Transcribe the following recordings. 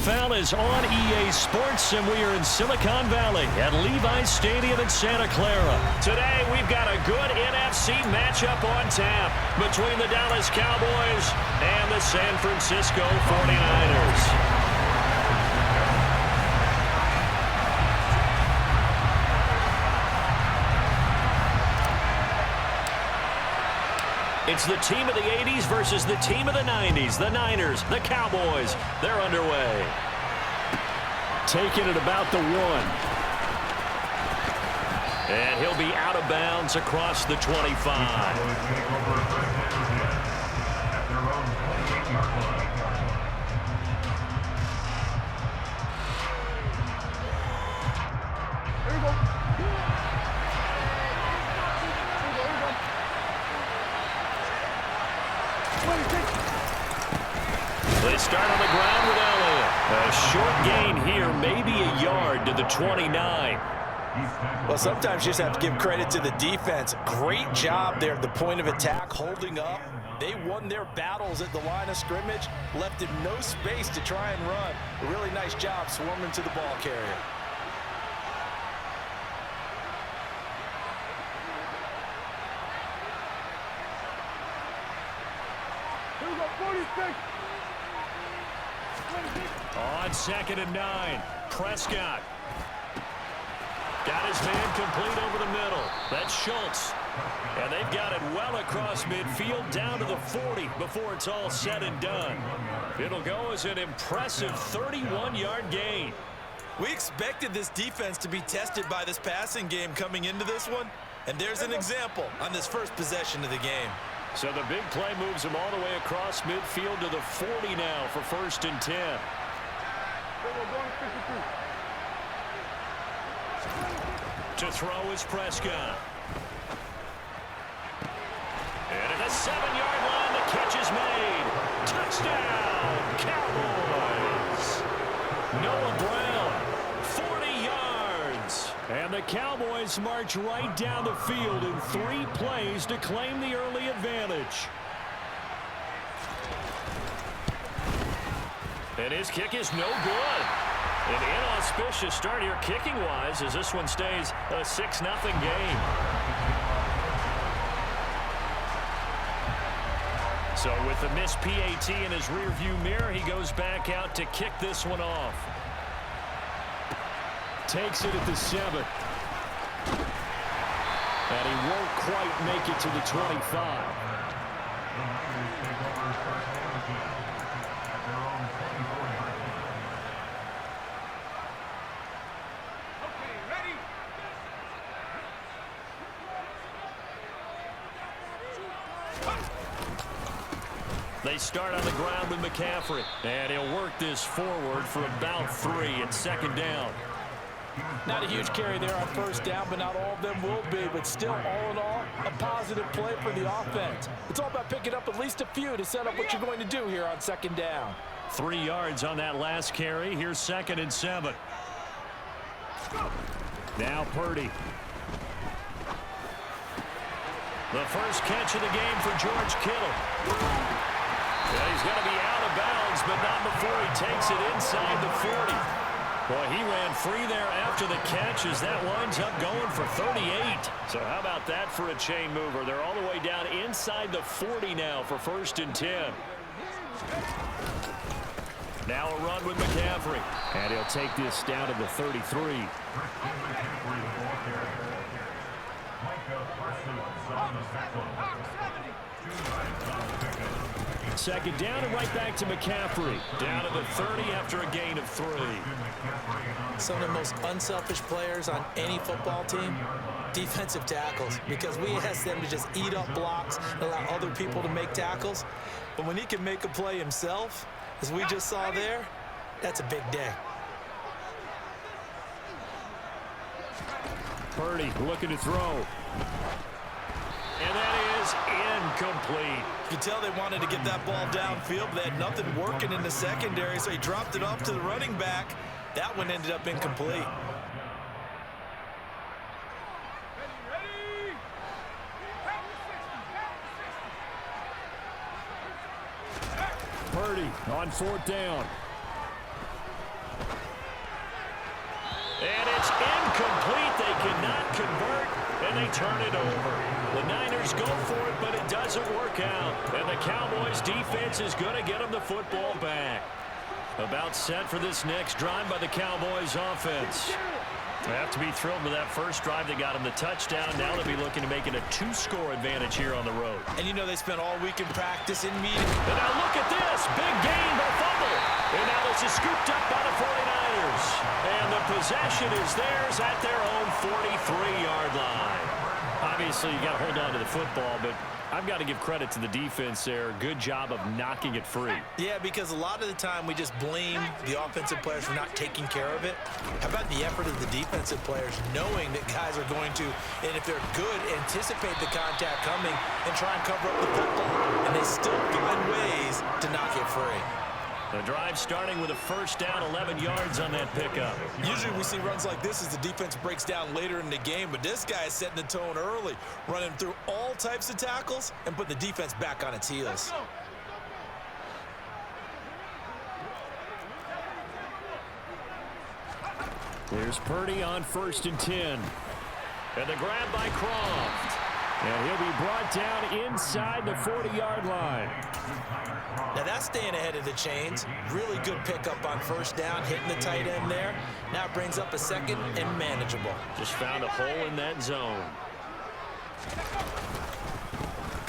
NFL is on EA Sports, and we are in Silicon Valley at Levi's Stadium in Santa Clara. Today, we've got a good NFC matchup on tap between the Dallas Cowboys and the San Francisco 49ers. It's the team of the 80s versus the team of the 90s. The Niners, the Cowboys, they're underway. Taking it about the 1. And he'll be out of bounds across the 25. They start on the ground with Elliott. A short gain here, maybe a yard to the 29. Well, sometimes you just have to give credit to the defense. Great job there at the point of attack, holding up. They won their battles at the line of scrimmage, left him no space to try and run. A really nice job swarming to the ball carrier. On 2nd and 9, Prescott. Got his man complete over the middle. That's Schultz. And they've got it well across midfield down to the 40 before it's all said and done. It'll go as an impressive 31-yard gain. We expected this defense to be tested by this passing game coming into this one. And there's an example on this first possession of the game. So the big play moves him all the way across midfield to the 40 now for 1st and 10. To throw is Prescott. And at the 7-yard line, the catch is made. Touchdown, Cowboys. Noah Brown, 40 yards. And the Cowboys march right down the field in 3 plays to claim the early advantage. And his kick is no good. An inauspicious start here kicking-wise as this one stays a 6-0 game. So with the missed PAT in his rearview mirror, he goes back out to kick this one off. Takes it at the 7. And he won't quite make it to the 25. They start on the ground with McCaffrey. And he'll work this forward for about 3 and 2nd down. Not a huge carry there on 1st down, but not all of them will be. But still, all in all, a positive play for the offense. It's all about picking up at least a few to set up what you're going to do here on 2nd down. 3 yards on that last carry. Here's 2nd and 7. Now Purdy. The first catch of the game for George Kittle. Yeah, he's going to be out of bounds, but not before he takes it inside the 40. Boy, he ran free there after the catch as that winds up going for 38. So how about that for a chain mover? They're all the way down inside the 40 now for 1st and 10. Now a run with McCaffrey. And he'll take this down to the 33. 2nd down and right back to McCaffrey. Down to the 30 after a gain of 3. Some of the most unselfish players on any football team, defensive tackles, because we ask them to just eat up blocks and allow other people to make tackles. But when he can make a play himself, as we just saw there, that's a big day. Purdy looking to throw. And that is incomplete. You can tell they wanted to get that ball downfield, but they had nothing working in the secondary, so he dropped it off to the running back. That one ended up incomplete. Purdy on 4th down. And it's incomplete. They cannot convert, and they turn it over. The Niners go for it, but it doesn't work out. And the Cowboys defense is going to get them the football back. About set for this next drive by the Cowboys offense. They have to be thrilled with that first drive. They got them the touchdown. Now they'll be looking to make it a 2-score advantage here on the road. And you know they spent all week in practice, in meetings. And now look at this. Big gain, but fumble. And now this is scooped up by the 49ers. And the possession is theirs at their own 43-yard line. Obviously, you got to hold on to the football, but I've got to give credit to the defense there. Good job of knocking it free. Yeah, because a lot of the time we just blame the offensive players for not taking care of it. How about the effort of the defensive players knowing that guys are going to, and if they're good, anticipate the contact coming and try and cover up the football. And they still find ways to knock it free. The drive starting with a first down, 11 yards on that pickup. Usually we see runs like this as the defense breaks down later in the game, but this guy is setting the tone early, running through all types of tackles and put the defense back on its heels. Here's Purdy on 1st and 10. And the grab by Croft. And he'll be brought down inside the 40-yard line. Now that's staying ahead of the chains. Really good pickup on first down, hitting the tight end there. Now it brings up a second and manageable. Just found a hole in that zone.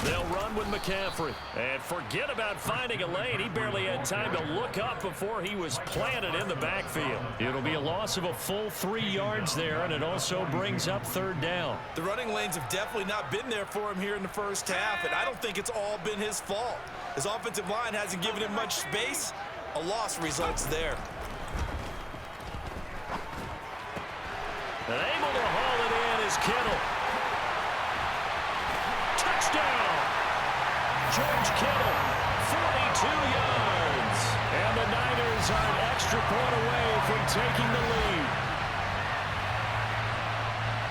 They'll run with McCaffrey. And forget about finding a lane. He barely had time to look up before he was planted in the backfield. It'll be a loss of a full 3 yards there, and it also brings up 3rd down. The running lanes have definitely not been there for him here in the first half, and I don't think it's all been his fault. His offensive line hasn't given him much space. A loss results there. And able to haul it in is Kittle. Touchdown! George Kittle, 42 yards. And the Niners are an extra point away from taking the lead.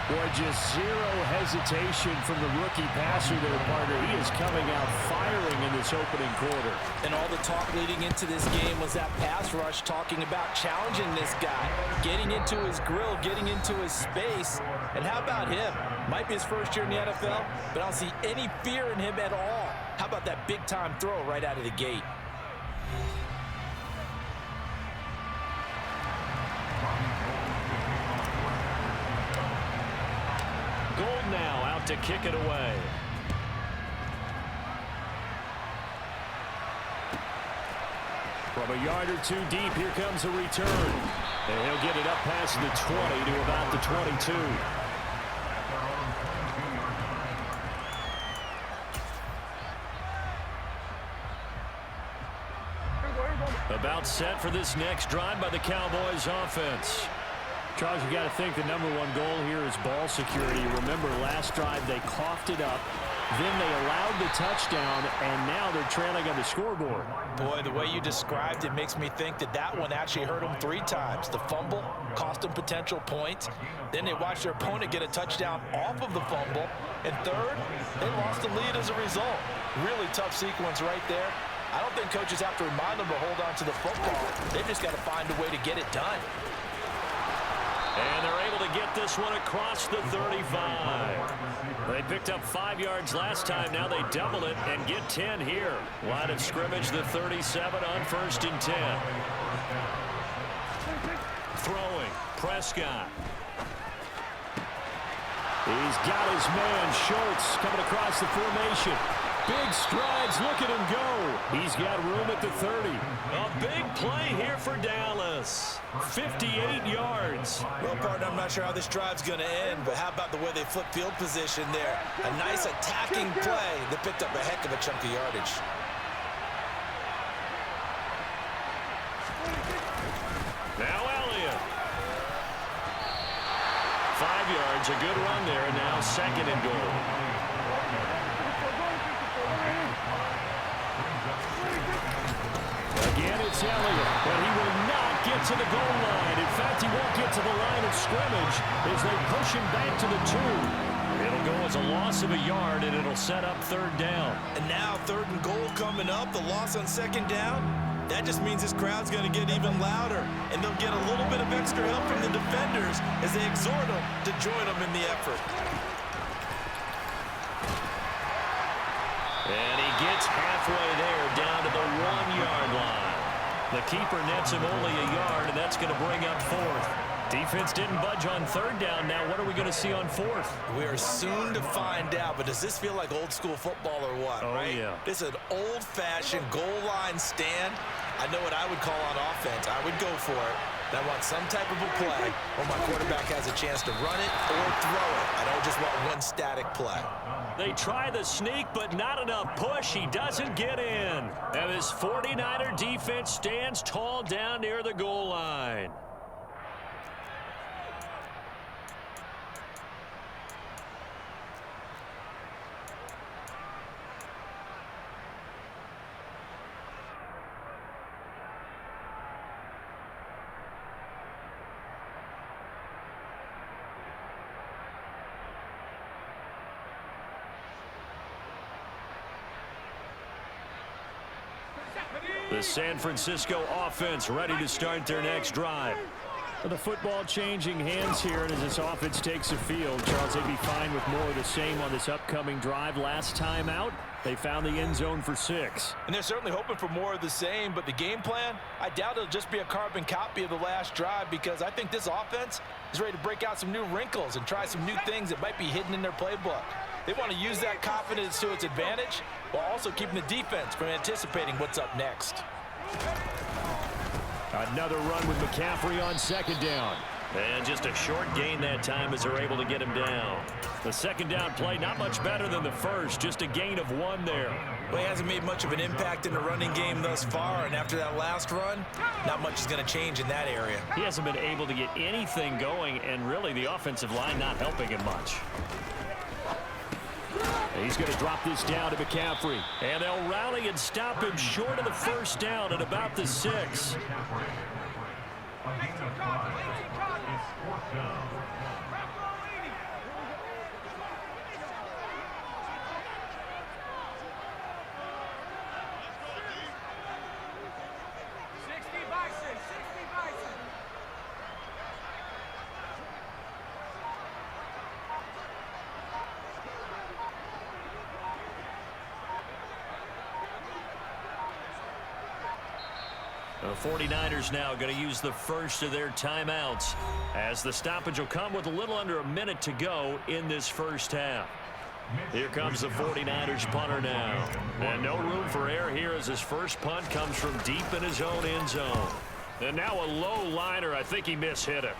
Boy, just zero hesitation from the rookie passer there, partner. He is coming out firing in this opening quarter. And all the talk leading into this game was that pass rush, talking about challenging this guy, getting into his grill, getting into his space. And how about him? Might be his first year in the NFL, but I don't see any fear in him at all. How about that big-time throw right out of the gate? Gold now out to kick it away. From a yard or two deep, here comes a return. And he'll get it up past the 20 to about the 22. About set for this next drive by the Cowboys offense. Charles, you got to think the #1 goal here is ball security. Remember, last drive they coughed it up, then they allowed the touchdown, and now they're trailing on the scoreboard. Boy, the way you described it makes me think that that one actually hurt them 3 times. The fumble cost them potential points. Then they watched their opponent get a touchdown off of the fumble. And third, they lost the lead as a result. Really tough sequence right there. I don't think coaches have to remind them to hold on to the football. They've just got to find a way to get it done. And they're able to get this one across the 35. They picked up 5 yards last time. Now they double it and get 10 here. Line of scrimmage, the 37 on 1st and 10. Throwing, Prescott. He's got his man, Schultz, coming across the formation. Big strides, look at him go. He's got room at the 30. A big play here for Dallas. 58 yards. Well, partner, I'm not sure how this drive's going to end, but how about the way they flip field position there? A nice attacking play that picked up a heck of a chunk of yardage. Now Elliott. 5 yards, a good run there, and now 2nd and goal. Again, it's Elliott, but he will not get to the goal line. In fact, he won't get to the line of scrimmage as they push him back to the 2. It'll go as a loss of a yard, and it'll set up 3rd down. And now 3rd and goal coming up. The loss on 2nd down. That just means this crowd's going to get even louder, and they'll get a little bit of extra help from the defenders as they exhort them to join them in the effort. And he gets halfway there, down to the 1-yard line. The keeper nets him only a yard, and that's going to bring up fourth. Defense didn't budge on third down. Now what are we going to see on fourth? We are soon to find out, but does this feel like old school football or what, right? Yeah. This is an old-fashioned goal line stand. I know what I would call on offense. I would go for it. And I want some type of a play where my quarterback has a chance to run it or throw it. I don't just want one static play. They try the sneak, but not enough push. He doesn't get in. And this 49er defense stands tall down near the goal line. The San Francisco offense ready to start their next drive. The football changing hands here, and as this offense takes the field, Charles, they'd be fine with more of the same on this upcoming drive. Last time out, they found the end zone for 6. And they're certainly hoping for more of the same, but the game plan, I doubt it'll just be a carbon copy of the last drive, because I think this offense is ready to break out some new wrinkles and try some new things that might be hidden in their playbook. They want to use that confidence to its advantage while also keeping the defense from anticipating what's up next. Another run with McCaffrey on second down. And just a short gain that time as they're able to get him down. The second down play not much better than the first, just a gain of 1 there. Well, he hasn't made much of an impact in the running game thus far, and after that last run, not much is going to change in that area. He hasn't been able to get anything going, and really the offensive line not helping him much. He's going to drop this down to McCaffrey. And they'll rally and stop him short of the first down at about the 6. The 49ers now going to use the first of their timeouts as the stoppage will come with a little under a minute to go in this first half. Here comes the 49ers punter now. And no room for error here as his first punt comes from deep in his own end zone. And now a low liner. I think he mishit it.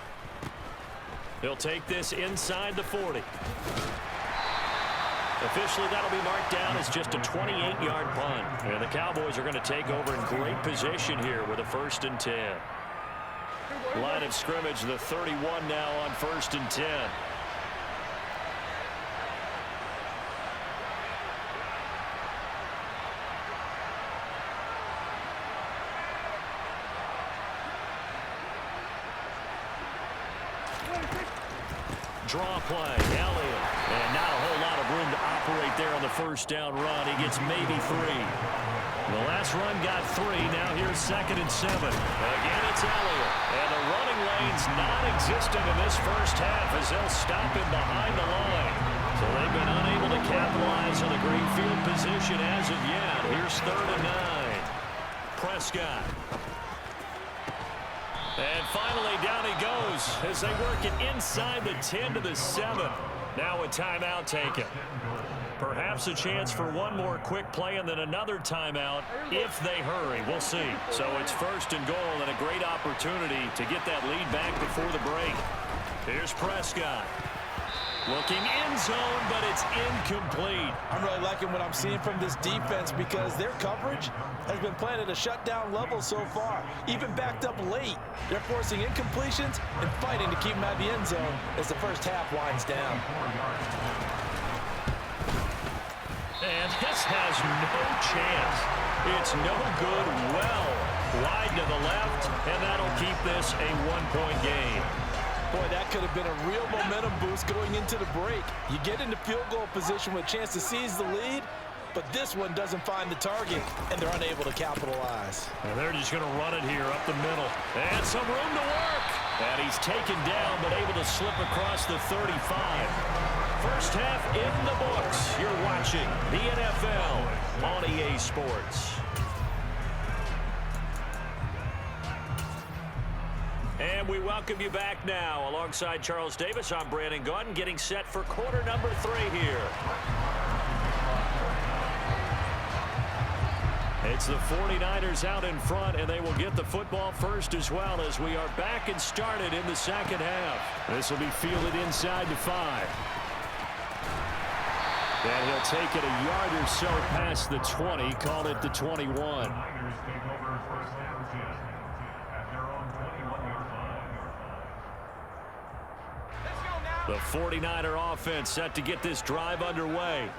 He'll take this inside the 40. Officially, that'll be marked down as just a 28-yard punt. And the Cowboys are going to take over in great position here with a 1st and 10. Line of scrimmage, the 31 now on 1st and 10. Draw play, Elliott. And not a whole lot of room to operate there on the first down run. He gets maybe 3. The last run got 3. Now here's 2nd and 7. Again, it's Elliott. And the running lane's non-existent in this first half as they'll stop him behind the line. So they've been unable to capitalize on the great field position as of yet. Here's 3rd and 9. Prescott. And finally, down he goes as they work it inside the 10 to the 7. Now a timeout taken. Perhaps a chance for one more quick play and then another timeout if they hurry. We'll see. So it's 1st and goal and a great opportunity to get that lead back before the break. Here's Prescott. Looking end zone, but it's incomplete. I'm really liking what I'm seeing from this defense because their coverage has been playing at a shutdown level so far. Even backed up late, they're forcing incompletions and fighting to keep them out of the end zone as the first half winds down. And this has no chance. It's no good. Well, wide to the left, and that'll keep this a 1-point game. Boy, that could have been a real momentum boost going into the break. You get into field goal position with a chance to seize the lead, but this one doesn't find the target, and they're unable to capitalize. And they're just going to run it here up the middle. And some room to work. And he's taken down, but able to slip across the 35. First half in the books. You're watching the NFL on EA Sports. And we welcome you back now. Alongside Charles Davis, I'm Brandon Gaudin, getting set for quarter number 3 here. It's the 49ers out in front, and they will get the football first as well as we are back and started in the second half. This will be fielded inside the 5. And he'll take it a yard or so past the 20, call it the 21. The 49er offense set to get this drive underway.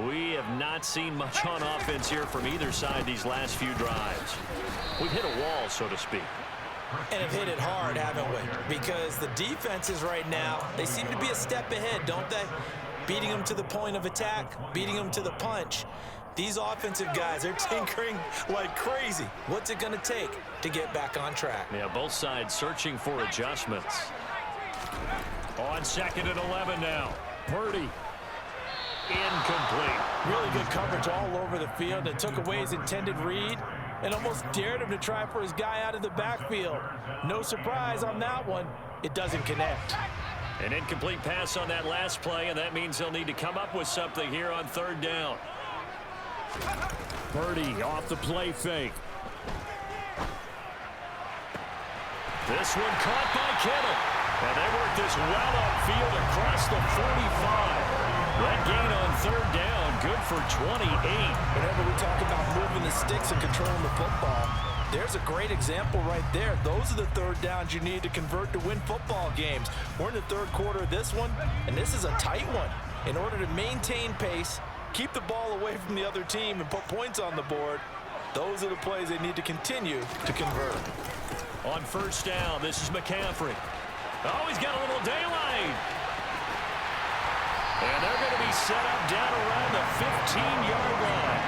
We have not seen much on offense here from either side these last few drives. We've hit a wall, so to speak. And have hit it hard, haven't we? Because the defenses right now, they seem to be a step ahead, don't they? Beating them to the point of attack, beating them to the punch. These offensive guys are tinkering like crazy. What's it going to take to get back on track? Yeah, both sides searching for adjustments. On second and 11 now. Purdy. Incomplete. Really good coverage all over the field. It took away his intended read and almost dared him to try for his guy out of the backfield. No surprise on that one. It doesn't connect. An incomplete pass on that last play, and that means they'll need to come up with something here on third down. Purdy off the play fake. This one caught by Kittle. And they work this well upfield across the 45. That gain on third down, good for 28. Whenever we talk about moving the sticks and controlling the football, there's a great example right there. Those are the third downs you need to convert to win football games. We're in the third quarter of this one, and this is a tight one. In order to maintain pace, keep the ball away from the other team, and put points on the board, those are the plays they need to continue to convert. On first down, this is McCaffrey. Oh, he's got a little daylight. And they're going to be set up down around the 15-yard line.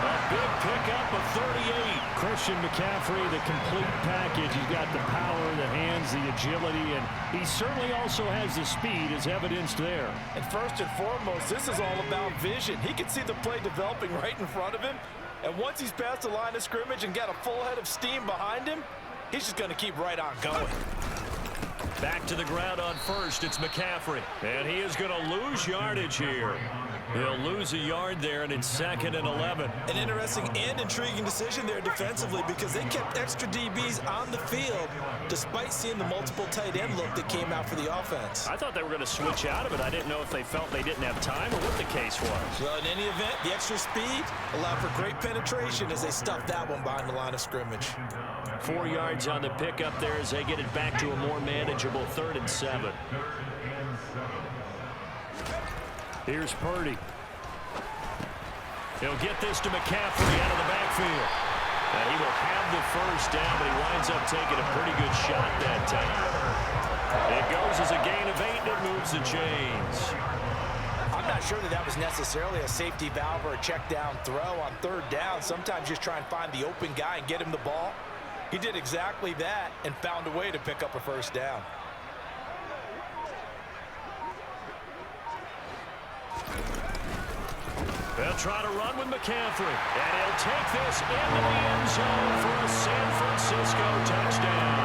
A big pickup of 38. Christian McCaffrey, the complete package. He's got the power, the hands, the agility, and he certainly also has the speed as evidenced there. And first and foremost, this is all about vision. He can see the play developing right in front of him. And once he's past the line of scrimmage and got a full head of steam behind him, he's just going to keep right on going. Back to the ground on first, it's McCaffrey. And he is going to lose yardage here. He'll lose a yard there, and it's second and 11. An interesting and intriguing decision there defensively because they kept extra DBs on the field despite seeing the multiple tight end look that came out for the offense. I thought they were going to switch out of it. I didn't know if they felt they didn't have time or what the case was. Well, in any event, the extra speed allowed for great penetration as they stuffed that one behind the line of scrimmage. 4 yards on the pickup there as they get it back to a more manageable 3rd and 7. Here's Purdy. He'll get this to McCaffrey out of the backfield. And he will have the first down, but he winds up taking a pretty good shot that time. It goes as a gain of 8, and it moves the chains. I'm not sure that was necessarily a safety valve or a check down throw on third down. Sometimes just try and find the open guy and get him the ball. He did exactly that and found a way to pick up a first down. They'll try to run with McCaffrey, and he'll take this into the end zone for a San Francisco touchdown.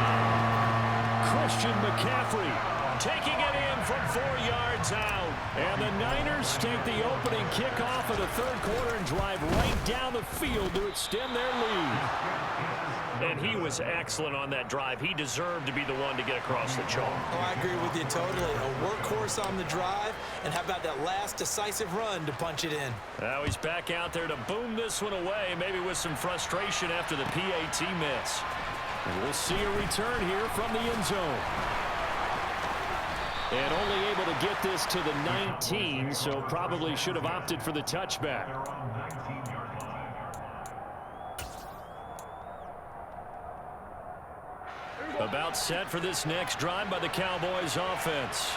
Christian McCaffrey taking it in from 4 yards out. And the Niners take the opening kickoff of the third quarter and drive right down the field to extend their lead. And he was excellent on that drive. He deserved to be the one to get across the chalk. Oh, I agree with you totally. A workhorse on the drive, and how about that last decisive run to punch it in? Now he's back out there to boom this one away, maybe with some frustration after the PAT miss. And we'll see a return here from the end zone. And only able to get this to the 19, so probably should have opted for the touchback. About set for this next drive by the Cowboys offense.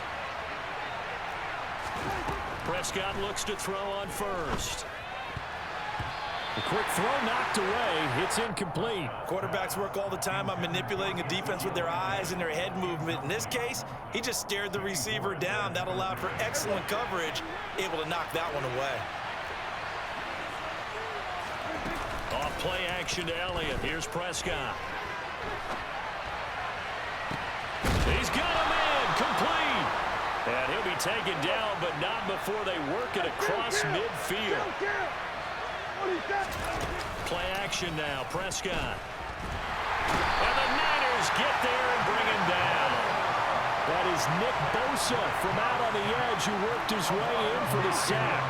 Prescott looks to throw on first. The quick throw knocked away. It's incomplete. Quarterbacks work all the time on manipulating a defense with their eyes and their head movement. In this case, he just stared the receiver down. That allowed for excellent coverage, able to knock that one away. Off play action to Elliott. Here's Prescott. He's got a man complete. And he'll be taken down, but not before they work it across midfield. Play action now, Prescott. And the Niners get there and bring him down. That is Nick Bosa from out on the edge who worked his way in for the sack.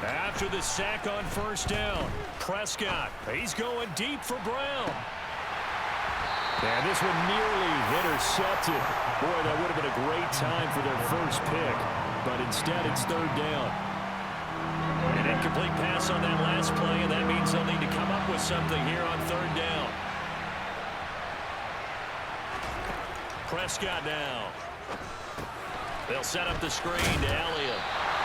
After the sack on first down, Prescott, he's going deep for Brown. And this one nearly intercepted. Boy, that would have been a great time for their first pick. But instead, it's third down. An incomplete pass on that last play, and that means they'll need to come up with something here on third down. Prescott now. They'll set up the screen to Elliott.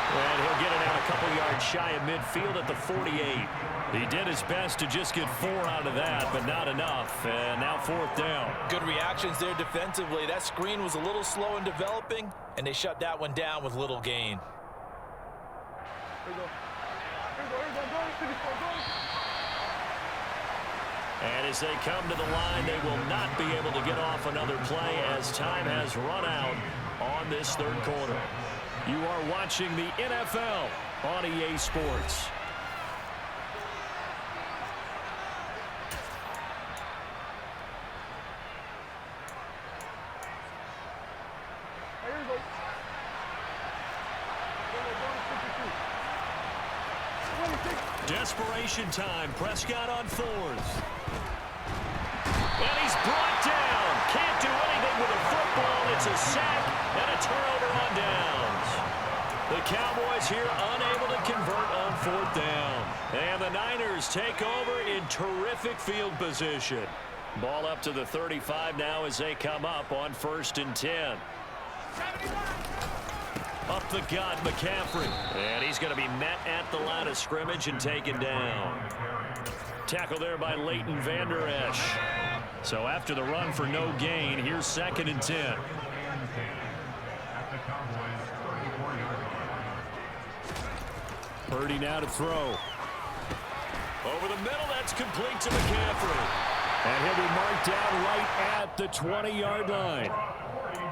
And he'll get it out a couple yards shy of midfield at the 48. He did his best to just get 4 out of that, but not enough. And now fourth down. Good reactions there defensively. That screen was a little slow in developing, and they shut that one down with little gain. And as they come to the line, they will not be able to get off another play as time has run out on this third quarter. You are watching the NFL on EA Sports. Desperation time. Prescott on fourth. And he's brought down. Can't do anything with a football. It's a sack and a turnover on downs. The Cowboys here unable to convert on fourth down. And the Niners take over in terrific field position. Ball up to the 35 now as they come up on 1st and 10. Up the gut, McCaffrey. And he's going to be met at the line of scrimmage and taken down. Tackle there by Leighton Vander Esch. So after the run for no gain, here's 2nd and 10. Purdy now to throw. Over the middle, that's complete to McCaffrey. And he'll be marked down right at the 20-yard line.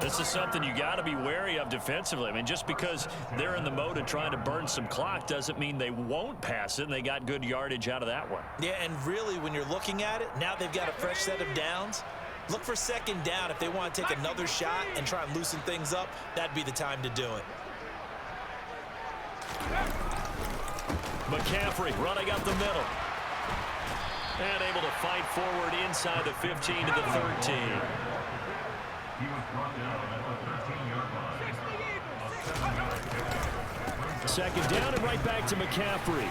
This is something you got to be wary of defensively. I mean, just because they're in the mode of trying to burn some clock doesn't mean they won't pass it, and they got good yardage out of that one. Yeah, and really, when you're looking at it, now they've got a fresh set of downs. Look for 2nd down. If they want to take another shot and try and loosen things up, that'd be the time to do it. McCaffrey running up the middle. And able to fight forward inside the 15 to the 13. Second down and right back to McCaffrey.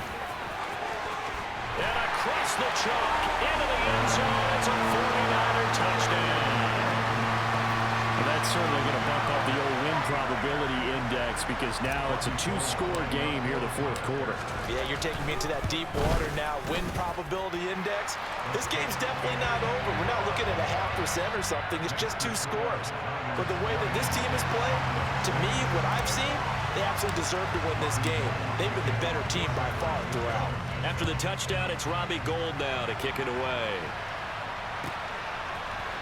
And across the chalk into the end zone. It's a 49er touchdown. And that's certainly going to bump up the old win probability index because now it's a 2-score game here the fourth quarter. Yeah, you're taking me into that deep water now. Win probability index. This game's definitely not over. We're not looking at a 0.5% or something. It's just 2 scores. But the way that this team has played, to me, what I've seen, they absolutely deserve to win this game. They've been the better team by far throughout. After the touchdown, it's Robbie Gould now to kick it away.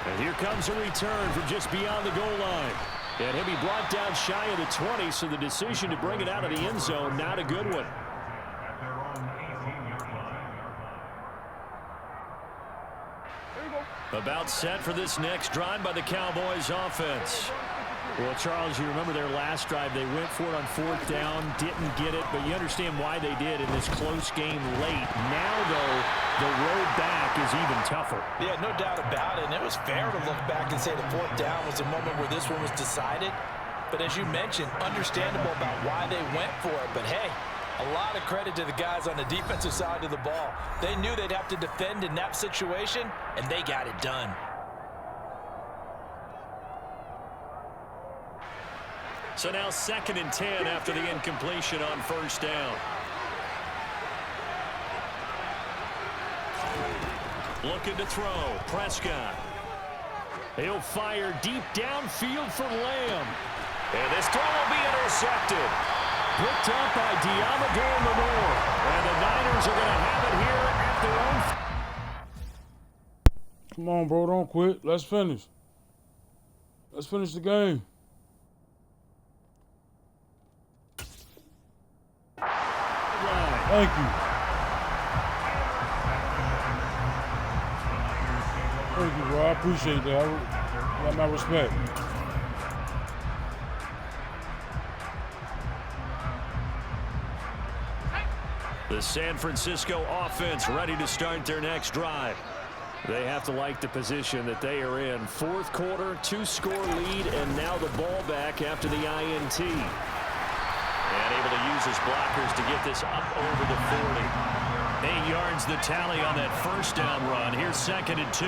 And here comes a return from just beyond the goal line. And he'll be brought down shy of the 20, so the decision to bring it out of the end zone, not a good one. About set for this next drive by the Cowboys offense. Well, Charles, you remember their last drive. They went for it on fourth down, didn't get it, but you understand why they did in this close game late. Now, though, the road back is even tougher. Yeah, no doubt about it. And it was fair to look back and say the fourth down was a moment where this one was decided. But as you mentioned, understandable about why they went for it. But, hey, a lot of credit to the guys on the defensive side of the ball. They knew they'd have to defend in that situation, and they got it done. So now 2nd and 10 after the incompletion on 1st down. Looking to throw. Prescott. He'll fire deep downfield for Lamb. And this throw will be intercepted. Picked up by Deommodore Lenoir. And the Niners are going to have it here at their own. Come on, bro. Don't quit. Let's finish. Let's finish the game. Thank you. Thank you, bro. I appreciate that. I got my respect. The San Francisco offense ready to start their next drive. They have to like the position that they are in. 4th quarter, 2-score lead, and now the ball back after the INT. And able to use his blockers to get this up over the 40. 8 yards the tally on that 1st down run. Here's 2nd and 2.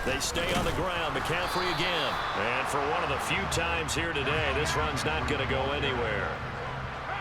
They stay on the ground. McCaffrey again. And for one of the few times here today, this run's not going to go anywhere.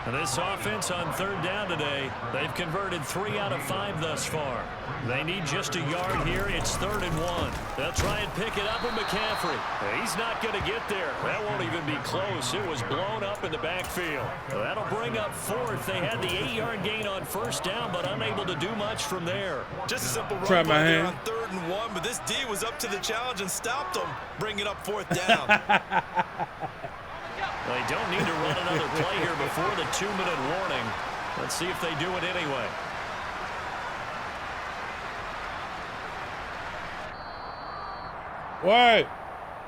And this offense on 3rd down today, they've converted 3 out of 5 thus far. They need just a yard here. It's 3rd and 1. They'll try and pick it up with McCaffrey. He's not going to get there. That won't even be close. It was blown up in the backfield. That'll bring up 4th. They had the 8-yard gain on 1st down, but unable to do much from there. Just a simple run play there on 3rd and 1, but this D was up to the challenge and stopped them, bringing up 4th down. They don't need to run another play here before the 2-minute warning. Let's see if they do it anyway. What?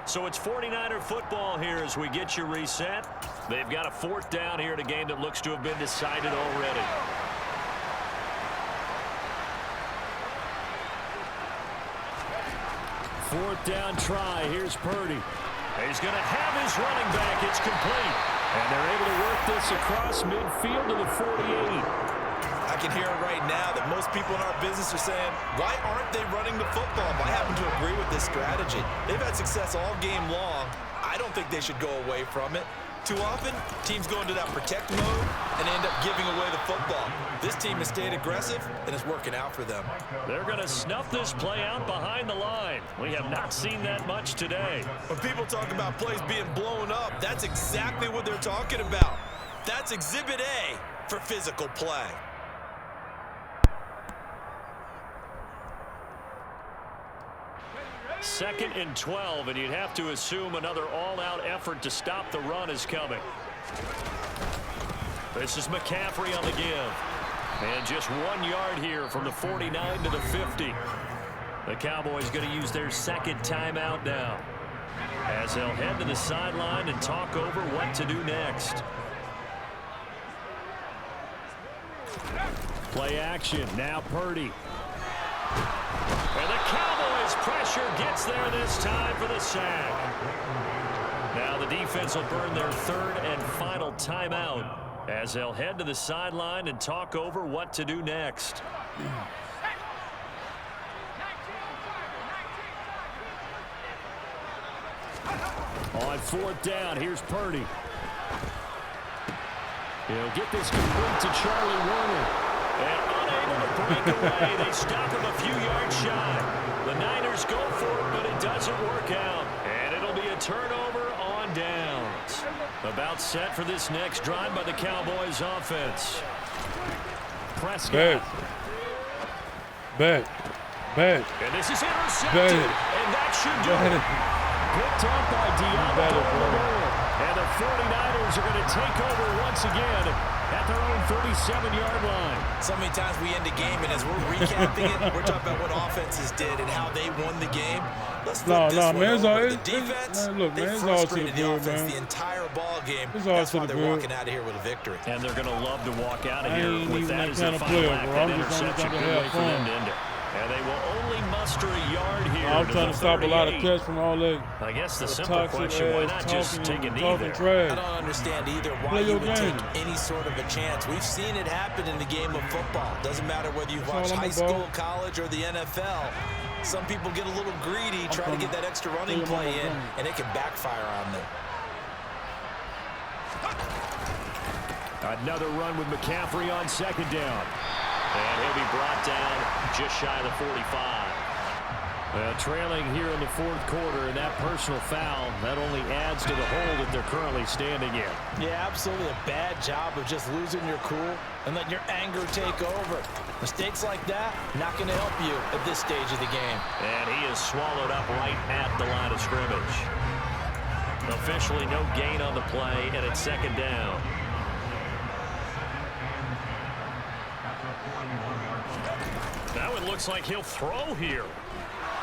So it's 49er football here as we get you reset. They've got a 4th down here in a game that looks to have been decided already. Fourth down try. Here's Purdy. He's going to have his running back. It's complete. And they're able to work this across midfield to the 48. I can hear it right now that most people in our business are saying, why aren't they running the football? I happen to agree with this strategy. They've had success all game long. I don't think they should go away from it. Too often, teams go into that protect mode and end up giving away the football. This team has stayed aggressive, and it's working out for them. They're going to snuff this play out behind the line. We have not seen that much today. When people talk about plays being blown up, that's exactly what they're talking about. That's Exhibit A for physical play. Second and 12, and you'd have to assume another all-out effort to stop the run is coming. This is McCaffrey on the give. And just 1 yard here from the 49 to the 50. The Cowboys going to use their second timeout now, as they'll head to the sideline and talk over what to do next. Play action. Now Purdy. And the Cowboys pressure gets there this time for the sack. Now the defense will burn their third and final timeout as they'll head to the sideline and talk over what to do next. On fourth down, here's Purdy. He'll get this complete to Charlie Warner. And unable to break away, they stop him a few yards shy. The Niners go for it, but it doesn't work out. And it'll be a turnover on downs. About set for this next drive by the Cowboys offense. Prescott. Back. And this is intercepted. And that should do it. Picked up by Deommodore. And the 49ers are going to take over once again at their own 37-yard line. So many times we end a game, and as we're recapping it, we're talking about what offenses did and how they won the game. Let's flip this one over. The defense, they frustrated the offense the entire ball game. That's why they're walking out of here with a victory. And they're going to love to walk out of here with that as their final act. That interception, good way for them to end it. And they will only muster a yard here. I'm trying to stop a lot of 38. catch from all that. I guess the simple toxic question, why ass not just talking- take a knee talking there? trash. I don't understand either why Play you your would game. take any sort of a chance. We've seen it happen in the game of football. Doesn't matter whether you've That's watched all I'm high school, about. college, or the NFL. Some people get a little greedy, try to get that extra running Tell your play mama in, coming. and it can backfire on them. Another run with McCaffrey on second down. And he'll be brought down just shy of the 45. Trailing here in the fourth quarter, and that personal foul, that only adds to the hole that they're currently standing in. Yeah, absolutely a bad job of just losing your cool and letting your anger take over. Mistakes like that, not going to help you at this stage of the game. And he is swallowed up right at the line of scrimmage. Officially no gain on the play, and it's second down. Now it looks like he'll throw here.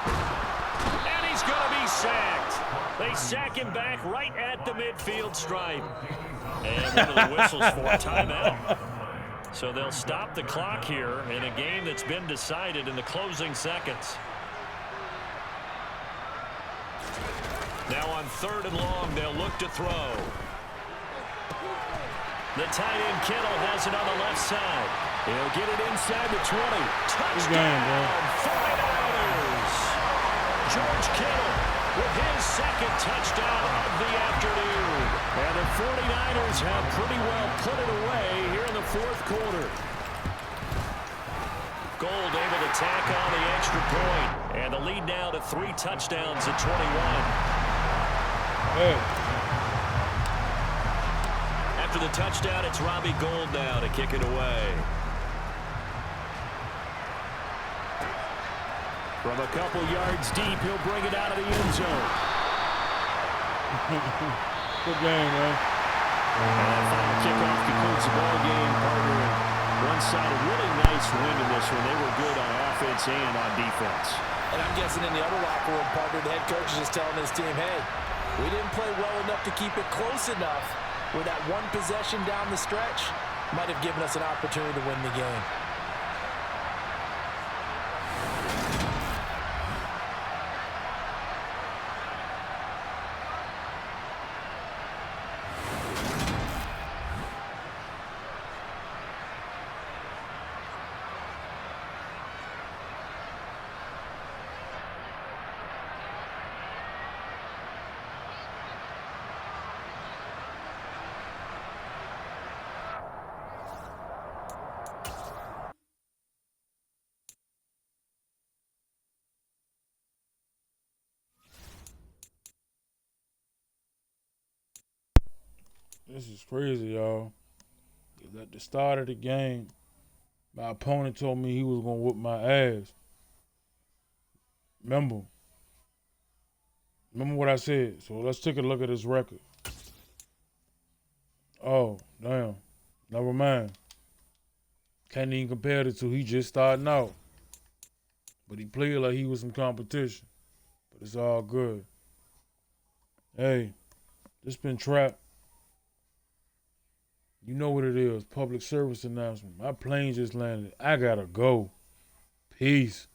And he's going to be sacked. They sack him back right at the midfield stripe. And one of the whistles for a timeout. So they'll stop the clock here in a game that's been decided in the closing seconds. Now on third and long, they'll look to throw. The tight end Kittle has it on the left side. He'll get it inside the 20. Touchdown, 49ers. George Kittle with his second touchdown of the afternoon. And the 49ers have pretty well put it away here in the fourth quarter. Gold able to tack on the extra point. And the lead now to 3 touchdowns at 21. Hey. After the touchdown, it's Robbie Gould now to kick it away. From a couple yards deep, he'll bring it out of the end zone. Good game, man. And that final kickoff concludes the ball game, partner. One side, a really nice win in this one. They were good on offense and on defense. And I'm guessing in the other locker room, partner, the head coach is just telling his team, hey, we didn't play well enough to keep it close enough where that one possession down the stretch might have given us an opportunity to win the game. This is crazy, y'all. At the start of the game, my opponent told me he was going to whoop my ass. Remember what I said. So let's take a look at his record. Oh, damn. Never mind. Can't even compare it to he just starting out. But he played like he was some competition. But it's all good. Hey, this been Trap. You know what it is. Public service announcement. My plane just landed. I gotta go. Peace.